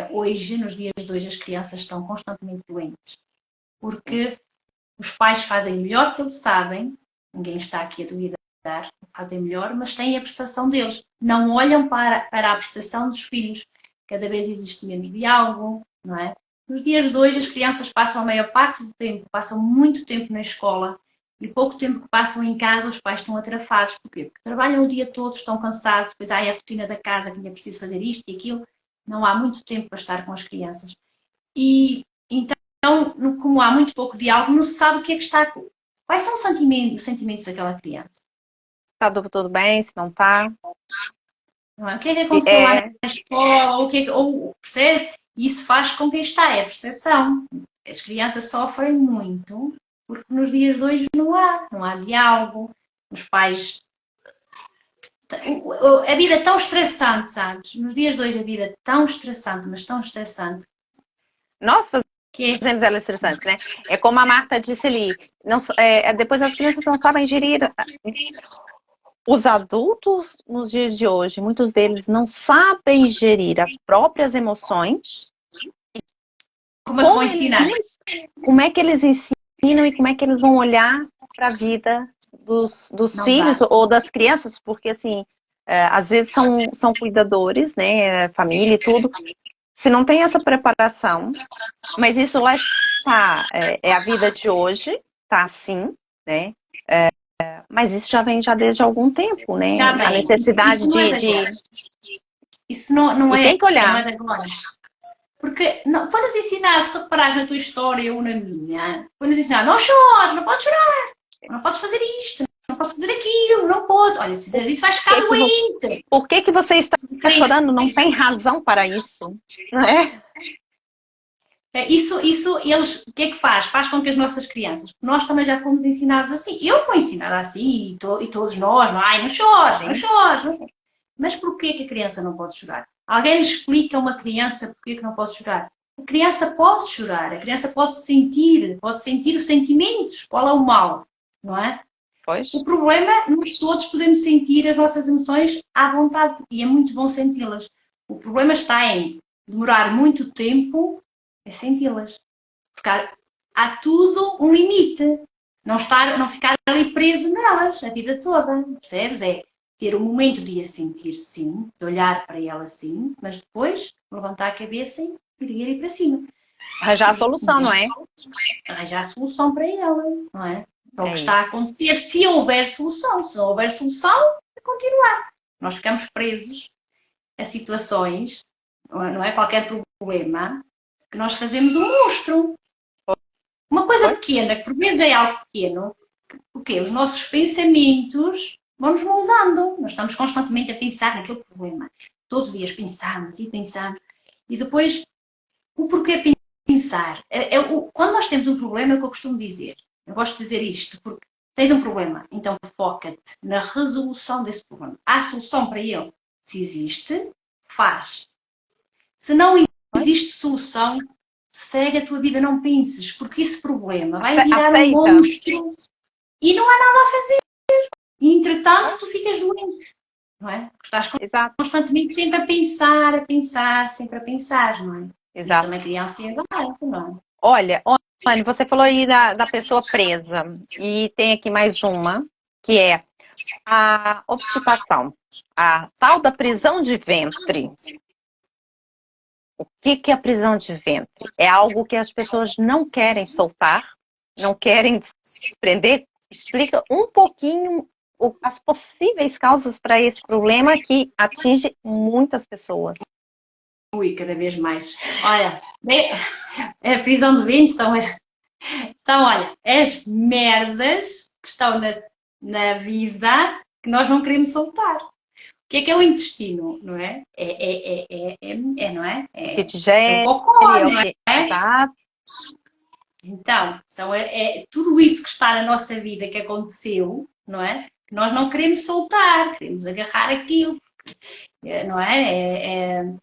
Hoje, nos dias de hoje, as crianças estão constantemente doentes. Porque os pais fazem o melhor que eles sabem, ninguém está aqui a duvidar, fazem melhor, mas têm a prestação deles. Não olham para a prestação dos filhos. Cada vez existe menos diálogo, não é? Nos dias de hoje, as crianças passam a maior parte do tempo, passam muito tempo na escola e pouco tempo que passam em casa, os pais estão atrafados. Porquê? Porque trabalham o dia todo, estão cansados, depois há a rotina da casa, que ainda é preciso fazer isto e aquilo. Não há muito tempo para estar com as crianças. E então, como há muito pouco diálogo, não se sabe o que é que está. Quais são os sentimentos daquela criança? Tá tudo bem, se não tá. Não é? O que é que aconteceu lá na É, escola? Percebe? E isso faz com que está, é a percepção. As crianças sofrem muito porque nos dias de hoje não há diálogo. Os pais. A vida é tão estressante, sabes? Nos dias de hoje a vida é tão estressante, mas tão estressante, nós que fazemos ela estressante, né? É como a Marta disse ali, não, depois as crianças não sabem gerir. Os adultos nos dias de hoje, muitos deles não sabem gerir as próprias emoções. como é que vão ensinar? Como é que eles ensinam e como é que eles vão olhar para a vida dos Não filhos dá. ou das crianças, porque assim, às vezes são cuidadores, né, família e tudo, se não tem essa preparação, mas isso lá está, é a vida de hoje, tá assim, né? Mas isso já vem desde algum tempo, né? Já A vem. necessidade Isso não é de de... agora. Isso não E é, tem que não olhar. é de agora. Porque não, foi nos ensinar, se tu reparares na tua história ou na minha, foi nos ensinar, não chores, não podes chorar, não podes fazer isto, não podes fazer aquilo, não podes. Olha, se fizeres isso vais ficar doente. Por que você está chorando? Não tem razão para isso, não é? Isso eles, o que é que faz? Faz com que as nossas crianças, nós também já fomos ensinados assim. Eu fui ensinada assim e todos nós, ai, não chores, não chores, não sei. Mas porquê que a criança não pode chorar? Alguém lhe explica a uma criança porquê que não pode chorar? A criança pode chorar, a criança pode sentir os sentimentos, qual é o mal, não é? Pois. O problema, nós todos podemos sentir as nossas emoções à vontade e é muito bom senti-las. O problema está em demorar muito tempo a senti-las. Porque há tudo um limite. Não ficar ali preso nelas a vida toda, percebes? É ter um momento de a sentir sim, de olhar para ela sim, mas depois levantar a cabeça e ir para cima. Arranjar a solução, não é? Arranjar a solução para ela, não é? Para o que É está a acontecer, se houver solução. Se não houver solução, é continuar. Nós ficamos presos a situações, não é? Qualquer problema, que nós fazemos um monstro. Uma coisa pequena, que por vezes é algo pequeno, porque os nossos pensamentos vão-nos moldando. Nós estamos constantemente a pensar naquele problema. Todos os dias pensamos e pensamos. E depois, o porquê pensar? Quando nós temos um problema, é o que eu costumo dizer. Eu gosto de dizer isto, porque tens um problema, então foca-te na resolução desse problema. Há solução para ele. Se existe, faz. Se não existe solução, segue a tua vida, não penses, porque esse problema vai virar um monstro e não há nada a fazer. E, entretanto, tu ficas doente, não é? Porque estás constantemente sempre a pensar, sempre a pensar, não é? Exato. Isso também cria ansiedade, não é? Olha, Anne, você falou aí da pessoa presa, e tem aqui mais uma, que é a obstipação, a tal da prisão de ventre. O que é a prisão de ventre? É algo que as pessoas não querem soltar, não querem se prender. Explica um pouquinho as possíveis causas para esse problema que atinge muitas pessoas. Ui, cada vez mais. Olha, a prisão de ventre olha, as merdas que estão na vida que nós não queremos soltar. O que é o intestino, não é? Não é? É o cocô, não é? Exato. Então, tudo isso que está na nossa vida, que aconteceu, não é? Que nós não queremos soltar, queremos agarrar aquilo, não é?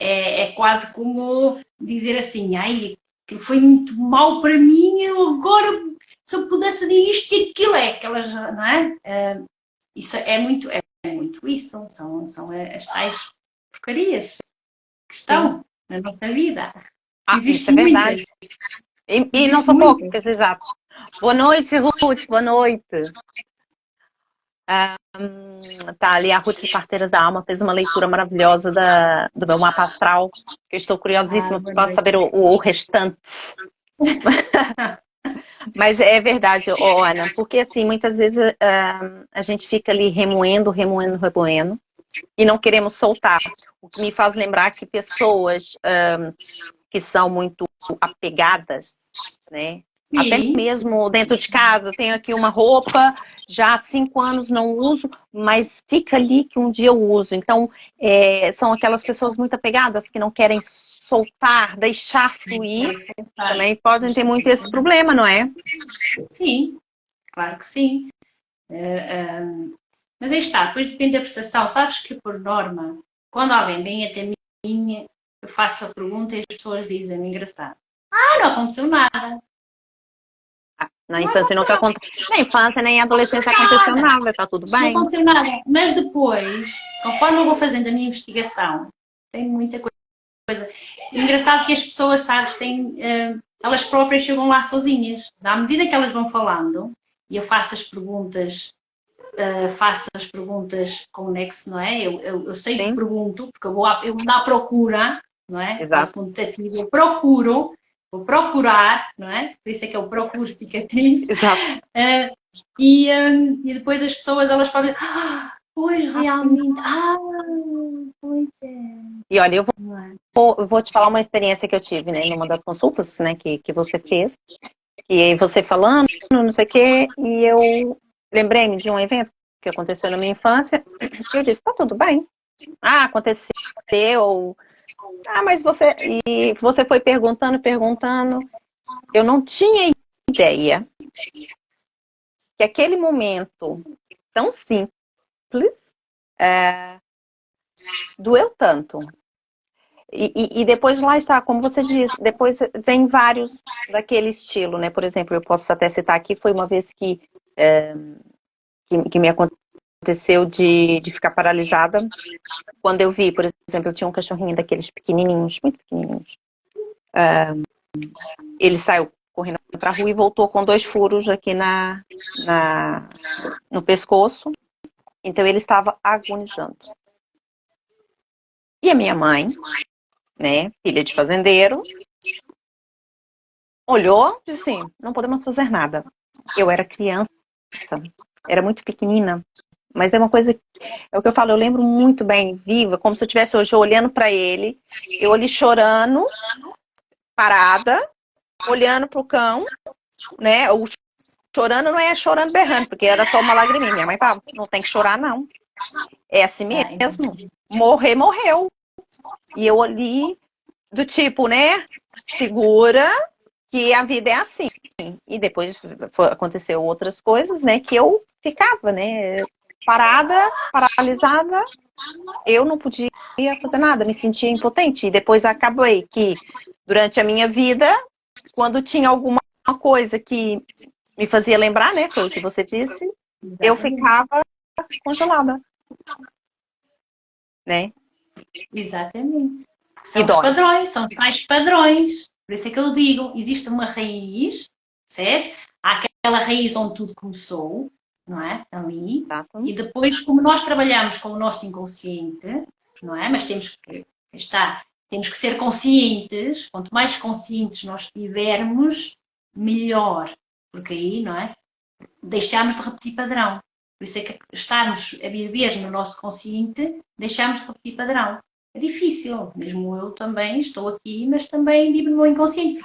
É quase como dizer assim, ai, aquilo foi muito mal para mim, eu agora, se eu pudesse fazer isto e aquilo, aquelas, não é? Isso é muito isso, são as tais porcarias que estão na nossa vida. Isso é verdade. E não são poucas, exato. Boa noite, Ruth, boa noite. Tá ali a Ruth Parteiras da Alma fez uma leitura maravilhosa do meu mapa astral. Eu estou curiosíssima para saber o restante. Mas é verdade, Ana, porque assim, muitas vezes a gente fica ali remoendo e não queremos soltar. O que me faz lembrar que pessoas que são muito apegadas, né? Sim. Até mesmo dentro de casa, tenho aqui uma roupa, já há 5 anos não uso, mas fica ali que um dia eu uso. Então, são aquelas pessoas muito apegadas que não querem soltar, deixar fluir. Também podem ter muito esse problema, não é? Sim, claro que sim. Mas aí está, depois depende da prestação. Sabes que, por norma, quando alguém vem até mim, eu faço a pergunta e as pessoas dizem-me engraçado. Não aconteceu nada. Na infância nunca aconteceu. Na infância nem na adolescência aconteceu nada, está tudo bem. Não aconteceu nada. Mas depois, conforme eu vou fazendo a minha investigação, tem muita coisa. É engraçado que as pessoas, sabes, elas próprias chegam lá sozinhas. À medida que elas vão falando, e eu faço as perguntas com o nexo, não é? Eu sei que pergunto, porque eu vou à procura, não é? Exato. Eu procuro vou procurar, não é? Por isso é que é o procuro cicatriz. Exato. E depois as pessoas, elas falam, pois realmente, pois é. E olha, eu vou te falar uma experiência que eu tive, né, numa das consultas, né, que você fez. E aí você falando, não sei o quê, e eu lembrei-me de um evento que aconteceu na minha infância. Eu disse, tá tudo bem. Aconteceu. Mas você foi perguntando. Eu não tinha ideia que aquele momento tão simples doeu tanto. E depois lá está, como você diz, depois vem vários daquele estilo, né? Por exemplo, eu posso até citar aqui, foi uma vez que me aconteceu de ficar paralisada. Quando eu vi, por exemplo, eu tinha um cachorrinho daqueles pequenininhos, muito pequenininhos. Ele saiu correndo para a rua e voltou com 2 furos aqui no pescoço. Então ele estava agonizando. E a minha mãe, né, filha de fazendeiro, olhou e disse, não podemos fazer nada. Eu era criança, era muito pequenina, mas é uma coisa, é o que eu falo, eu lembro muito bem, viva, como se eu estivesse hoje olhando para ele, eu ali chorando, parada, olhando para o cão, né, o chorando não é chorando berrando, porque era só uma lagriminha. Minha mãe falava, não tem que chorar não, é assim mesmo, morrer, morreu. E eu ali, do tipo, né, segura, que a vida é assim. E depois aconteceu outras coisas, né, que eu ficava, né, paralisada, eu não podia fazer nada, me sentia impotente. E depois acabei que, durante a minha vida, quando tinha alguma coisa que me fazia lembrar, né, foi o que você disse, eu ficava congelada, né? Exatamente. São os padrões, são tais padrões. Por isso é que eu digo, existe uma raiz, certo? Há aquela raiz onde tudo começou, não é? Ali. Exato. E depois, como nós trabalhamos com o nosso inconsciente, não é? Mas temos que ser conscientes. Quanto mais conscientes nós tivermos, melhor. Porque aí, não é? Deixamos de repetir padrão. Por isso é que estarmos a viver no nosso consciente, deixamos de repetir padrão. É difícil, mesmo eu também estou aqui, mas também vivo no meu inconsciente.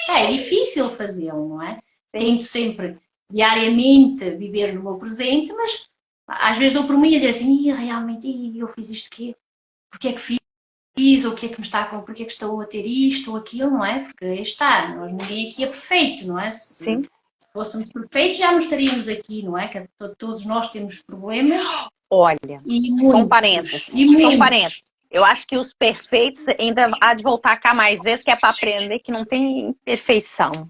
É difícil fazê-lo, não é? Sim. Tento sempre, diariamente, viver no meu presente, mas às vezes dou por mim a dizer assim, realmente, eu fiz isto aqui, porque é que fiz, ou o que é que me está a porque é que estou a ter isto ou aquilo, não é? Porque está, ninguém aqui é perfeito, não é? Sim. Se fôssemos perfeitos, já não estaríamos aqui, não é? Que todos nós temos problemas. Olha, são parênteses. São parênteses. Eu acho que os perfeitos ainda há de voltar cá mais vezes, que é para aprender que não tem perfeição.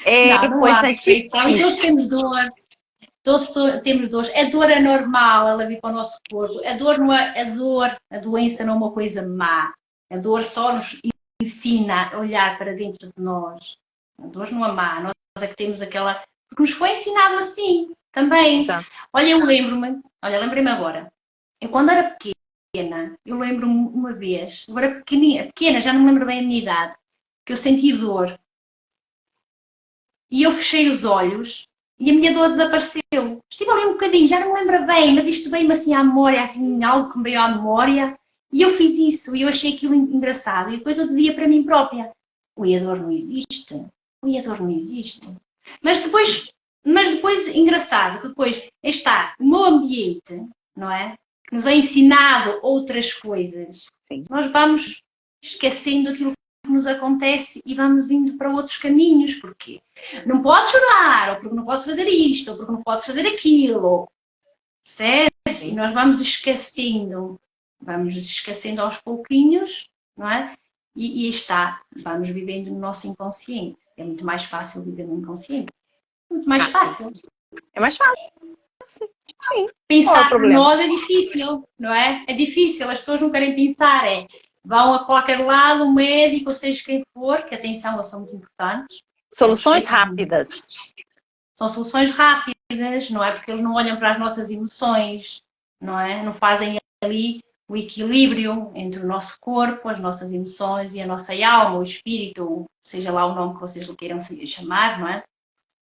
Não há perfeição. E todos temos dores. Todos temos dores. A dor é normal, ela vem para o nosso corpo. A dor não é a dor, a doença não é uma coisa má. A dor só nos ensina a olhar para dentro de nós. A dor não é má. Nós é que temos aquela... Porque nos foi ensinado assim, também. Exato. Olha, lembrei-me agora. Eu quando era pequena, eu lembro-me uma vez, eu era pequena, já não me lembro bem a minha idade, que eu senti dor. E eu fechei os olhos e a minha dor desapareceu. Estive ali um bocadinho, já não me lembro bem, mas isto veio-me assim à memória, assim, algo que me veio à memória. E eu fiz isso, e eu achei aquilo engraçado. E depois eu dizia para mim própria, ui, a dor não existe. Ui, a dor não existe. Mas depois, engraçado, que depois está o meu ambiente, não é? Que nos é ensinado outras coisas. Sim. Nós vamos esquecendo aquilo que nos acontece e vamos indo para outros caminhos. Porquê? Não posso chorar, ou porque não posso fazer isto, ou porque não posso fazer aquilo. Certo? E nós vamos esquecendo aos pouquinhos, não é? E vamos vivendo no nosso inconsciente. É muito mais fácil viver no inconsciente. Muito mais fácil. É mais fácil. Sim. Pensar por nós é difícil, não é? É difícil, as pessoas não querem pensar, vão a qualquer lado, o médico, ou seja quem for, que atenção, elas são muito importantes. Soluções rápidas. São soluções rápidas, não é? Porque eles não olham para as nossas emoções, não é? Não fazem ali o equilíbrio entre o nosso corpo, as nossas emoções e a nossa alma, o espírito, seja lá o nome que vocês lhe queiram chamar, não é?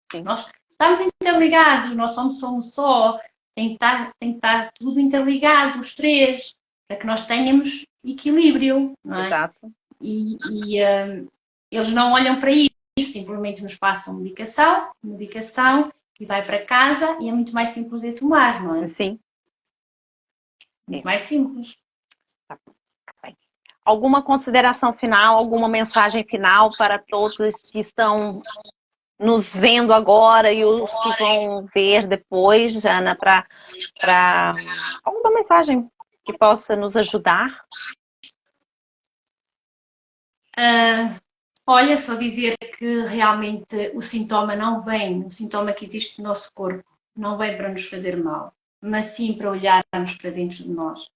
Sim. Nós estamos interligados, nós somos um só, tem que estar tudo interligado, os três, para que nós tenhamos equilíbrio, não é? Exato. E eles não olham para isso, simplesmente nos passam medicação e vai para casa e é muito mais simples de tomar, não é? Sim. Muito mais simples. Tá bem. Alguma consideração final, alguma mensagem final para todos que estão nos vendo agora e os que vão ver depois, Jana, para alguma mensagem que possa nos ajudar? Olha, só dizer que realmente o sintoma não vem, o sintoma que existe no nosso corpo, não vem para nos fazer mal, mas sim para olharmos para dentro de nós.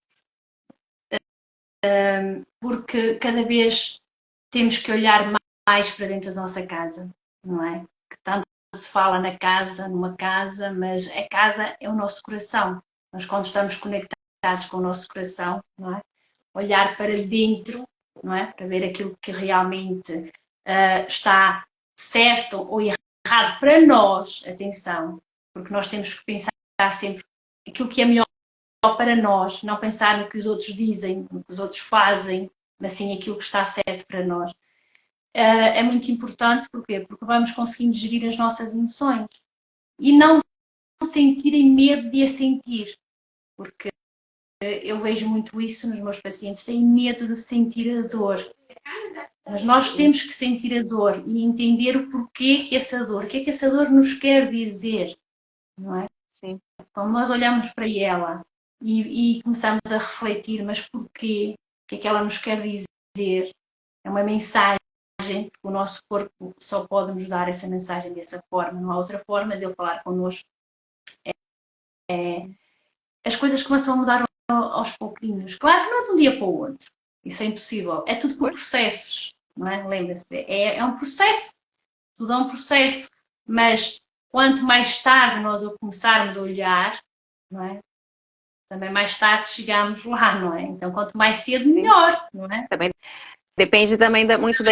Porque cada vez temos que olhar mais para dentro da nossa casa, não é? Que tanto se fala na casa, numa casa, mas a casa é o nosso coração. Nós quando estamos conectados com o nosso coração, não é? Olhar para dentro, não é? Para ver aquilo que realmente está certo ou errado para nós, atenção, porque nós temos que pensar sempre aquilo que é melhor para nós, não pensar no que os outros dizem, no que os outros fazem, mas sim aquilo que está certo para nós. É muito importante, porquê? Porque vamos conseguindo gerir as nossas emoções e não sentirem medo de a sentir, porque eu vejo muito isso nos meus pacientes, têm medo de sentir a dor. Mas nós temos que sentir a dor e entender o porquê que essa dor, o que é que essa dor nos quer dizer, não é? Sim. Então nós olhamos para ela e começamos a refletir, mas porquê? O que é que ela nos quer dizer? É uma mensagem, porque o nosso corpo só pode nos dar essa mensagem dessa forma, não há outra forma de ele falar connosco. As coisas começam a mudar aos pouquinhos. Claro que não é de um dia para o outro, isso é impossível, é tudo por processos, não é? Lembra-se, é um processo, tudo é um processo, mas quanto mais tarde nós o começarmos a olhar, não é? Também mais tarde chegamos lá, não é? Então, quanto mais cedo, melhor, não é? Também depende também muito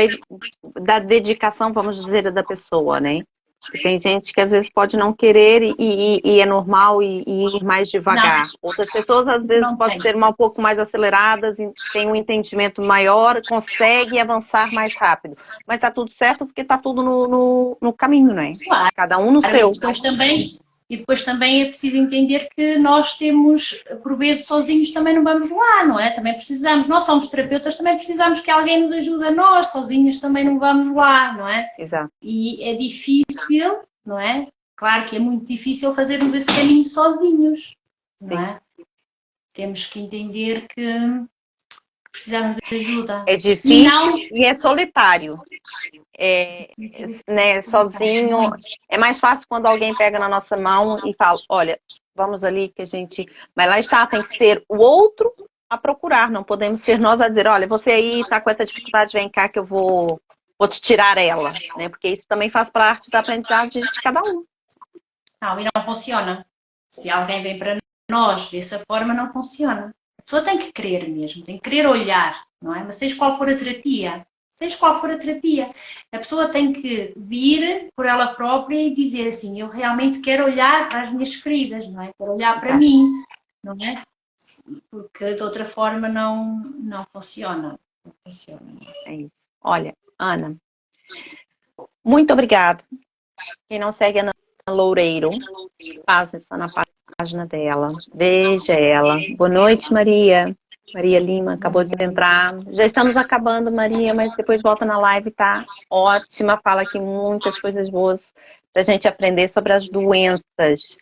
da dedicação, vamos dizer, da pessoa, né? Porque tem gente que às vezes pode não querer e é normal e ir mais devagar. Não. Outras pessoas às vezes podem ser um pouco mais aceleradas, têm um entendimento maior, conseguem avançar mais rápido. Mas tá tudo certo porque tá tudo no caminho, né? Claro. Cada um no seu. E depois também é preciso entender que nós temos, por vezes, sozinhos também não vamos lá, não é? Também precisamos, nós somos terapeutas, também precisamos que alguém nos ajude a nós, sozinhos também não vamos lá, não é? Exato. E é difícil, não é? Claro que é muito difícil fazermos esse caminho sozinhos, não é? Temos que entender que precisamos de ajuda. É difícil e é solitário. Né, sozinho, é mais fácil quando alguém pega na nossa mão e fala, olha, vamos ali que a gente... Mas lá está, tem que ser o outro a procurar, não podemos ser nós a dizer, olha, você aí está com essa dificuldade, vem cá que eu vou te tirar ela, né? Porque isso também faz parte da aprendizagem de cada um. Não, e não funciona. Se alguém vem para nós dessa forma, não funciona. A pessoa tem que querer mesmo, tem que querer olhar, não é? Mas seja qual for a terapia, a pessoa tem que vir por ela própria e dizer assim, eu realmente quero olhar para as minhas feridas, não é? Quero olhar para mim, não é? Porque de outra forma não funciona. Não funciona. É isso. Olha, Ana, muito obrigada. Quem não segue a Ana Loureiro, faça isso na página dela, veja ela. Boa noite, Maria. Maria Lima acabou de entrar. Já estamos acabando, Maria, mas depois volta na live, tá? Ótima, fala aqui muitas coisas boas pra gente aprender sobre as doenças.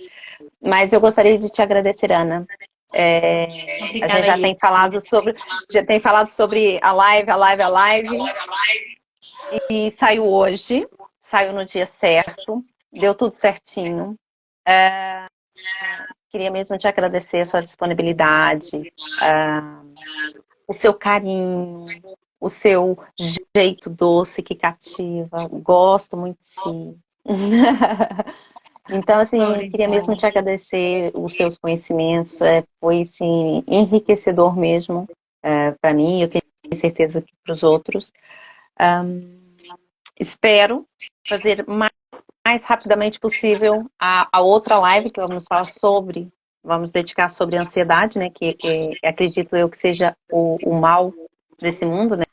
Mas eu gostaria de te agradecer, Ana. A gente já tem falado sobre a live. E saiu hoje, saiu no dia certo, deu tudo certinho. Queria mesmo te agradecer a sua disponibilidade, o seu carinho, o seu jeito doce que cativa. Gosto muito de si. Então, assim, queria Obrigada. mesmo te agradecer os seus conhecimentos, foi, assim, enriquecedor mesmo para mim, eu tenho certeza que para os outros. Espero fazer mais rapidamente possível a outra live que vamos falar vamos dedicar sobre ansiedade, né, que acredito eu que seja o mal desse mundo, né,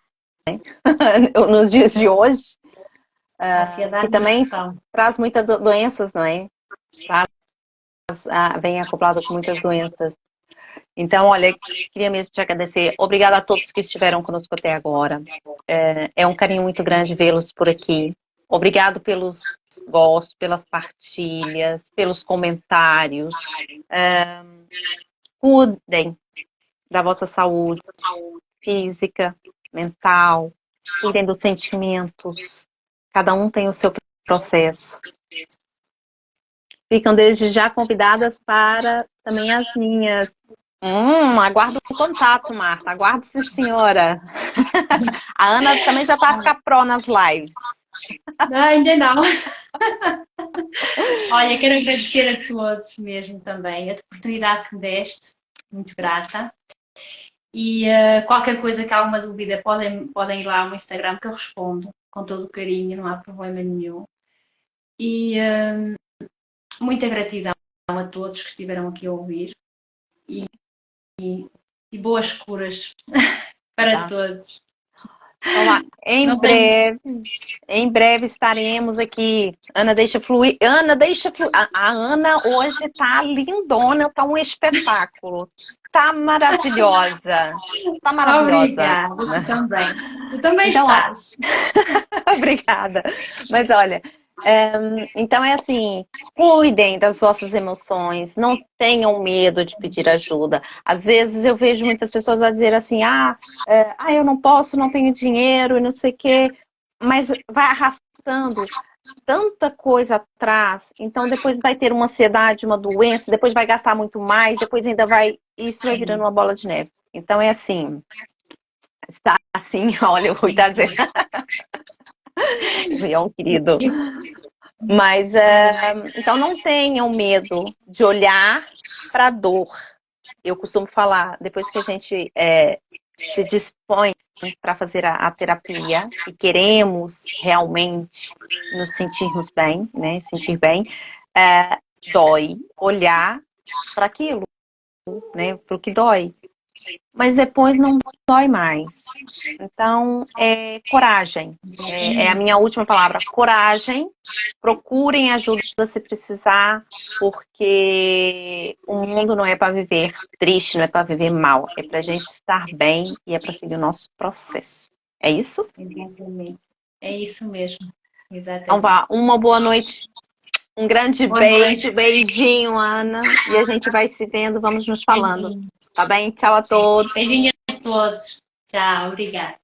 nos dias de hoje, que Ansiedade e também depressão. traz muitas doenças, não é? Vem acoplado com muitas doenças. Então, olha, queria mesmo te agradecer. Obrigada a todos que estiveram conosco até agora. É um carinho muito grande vê-los por aqui. Obrigado pelos gostos, pelas partilhas, pelos comentários. Cuidem da vossa saúde física, mental. Cuidem dos sentimentos. Cada um tem o seu processo. Ficam desde já convidadas para também as minhas. Aguardo o contato, Marta. Aguardo, sim, senhora. A Ana também já está a ficar pró nas lives. Não, ainda não. Olha, quero agradecer a todos mesmo também a oportunidade que me deste. Muito grata. E qualquer coisa que há alguma dúvida, podem ir lá ao meu Instagram que eu respondo com todo o carinho, não há problema nenhum. E muita gratidão a todos que estiveram aqui a ouvir e boas curas para todos. Então, lá, em breve estaremos aqui. Ana, deixa fluir. Ana, deixa fluir. A Ana hoje tá lindona, tá um espetáculo. Tá maravilhosa. Tá maravilhosa. Obrigada, tu também. Tu também então, estás. Obrigada. Mas olha, então é assim, cuidem das vossas emoções, não tenham medo de pedir ajuda. Às vezes eu vejo muitas pessoas a dizer assim, eu não posso, não tenho dinheiro e não sei o quê, mas vai arrastando tanta coisa atrás, então depois vai ter uma ansiedade, uma doença, depois vai gastar muito mais, depois ainda isso vai virando uma bola de neve. Então é assim, está assim, olha, o Rui está dizendo. É um querido. Mas, então, não tenham medo de olhar para a dor. Eu costumo falar, depois que a gente se dispõe para fazer a terapia e queremos realmente nos sentirmos bem, né? Sentir bem, dói olhar para aquilo, né? Para o que dói. Mas depois não dói mais. Então, coragem. É a minha última palavra. Coragem. Procurem ajuda se precisar, porque o mundo não é para viver triste, não é para viver mal. É para a gente estar bem e é para seguir o nosso processo. É isso? Exatamente. É isso mesmo. Exatamente. Então vá, uma boa noite. Um grande beijo, beijinho, Ana. E a gente vai se vendo, vamos nos falando. Beijinho. Tá bem? Tchau a todos. Beijinho a todos. Tchau, obrigada.